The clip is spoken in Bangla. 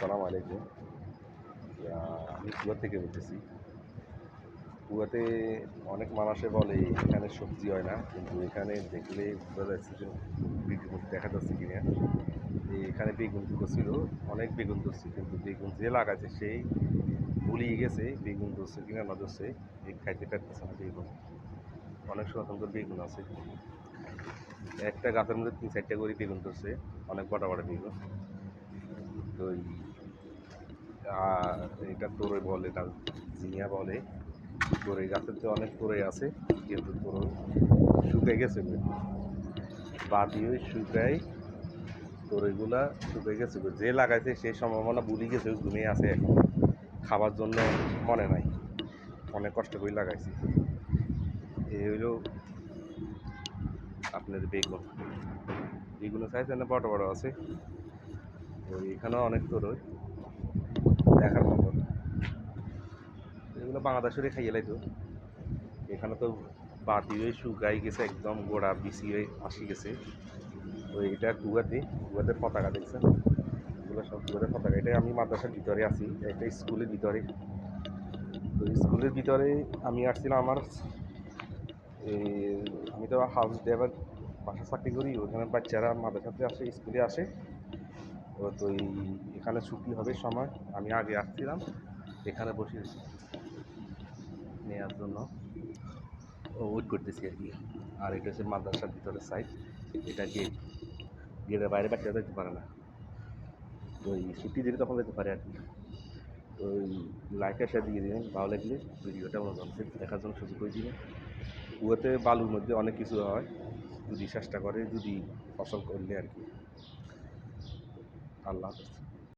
আসসালামু আলাইকুম। আমি কুয়া থেকে বলতেছি। কুয়াতে অনেক মানুষে বলে এখানে সবজি হয় না, কিন্তু এখানে দেখলে বোঝা যাচ্ছে যে বেগুন দেখা যাচ্ছে কিনা। এখানে বেগুন ধরছিল, অনেক বেগুন ধরছে, কিন্তু বেগুন যে লাগাইছে সেই ভুলিয়ে গেছে বেগুন ধরছে কিনা না ধরছে। খাইতে পারতেছে না বেগুন। অনেক সুন্দর বেগুন আছে, একটা গাছের মধ্যে 3-4টা করে বেগুন ধরছে, অনেক বড় বড় বেগুন। তো এটা তোরই বলে, এটা জিনিয়া বলে। তোরই গাছের তো অনেক তোরই আছে, কিন্তু তোরই শুকিয়ে গেছে, বাদি ওই শুকায় তোরইগুলা শুকিয়ে গেছে। যে লাগাইছে সেই সম্ভাবনা ভুলে গেছে, ঘুমিয়ে আছে এখন, খাবার জন্য মনে নাই, অনেক কষ্ট করে লাগাইছি। এই হইল আপনার বেগুন। বেগুনের সাইজ না বড় বড় আছে, ওই এখানেও অনেক তোরই দেখার মতো। এগুলো বাংলাদেশেরই খাইয়ে লাইতো। এখানে তো বাতি হয়ে শুকাই গেছে, একদম গোড়া বিচি হয়ে আসি গেছে। তো এটা কুয়াতে পতাকা দেখছেন, এগুলো সব কুয়াতে পতাকা। এটাই আমি মাদ্রাসার ভিতরে আছি, একটা স্কুলের ভিতরে। তো স্কুলের ভিতরে আমি আসছিলাম আমার আমি তো হাউস ড্রাইভার, বাসা চাকরি করি। ওখানে বাচ্চারা মাদ্রাসাতে আসে, স্কুলে আসে। তো এখানে ছুটি হবে সময়, আমি আগে আসছিলাম, এখানে বসে নেওয়ার জন্য ওয়েট করতেছি আর কি। আর এটা হচ্ছে মাদ্রাসার ভিতরের সাইড, এটা গেটের বাইরে বাচ্চারা যেতে পারে না। তো ছুটি দিলে তখন যেতে পারে আর কি। তো লাইক শেয়ার দিয়ে দিবেন, ভালো লাগলে ভিডিওটা মানুষের দেখার জন্য সুযোগ করে দিবেন। কুয়াতে বালুর মধ্যে অনেক কিছু হয়, যদি চেষ্টা করে, যদি পছন্দ করলে আর কি। আল্লাহ হাফেজ।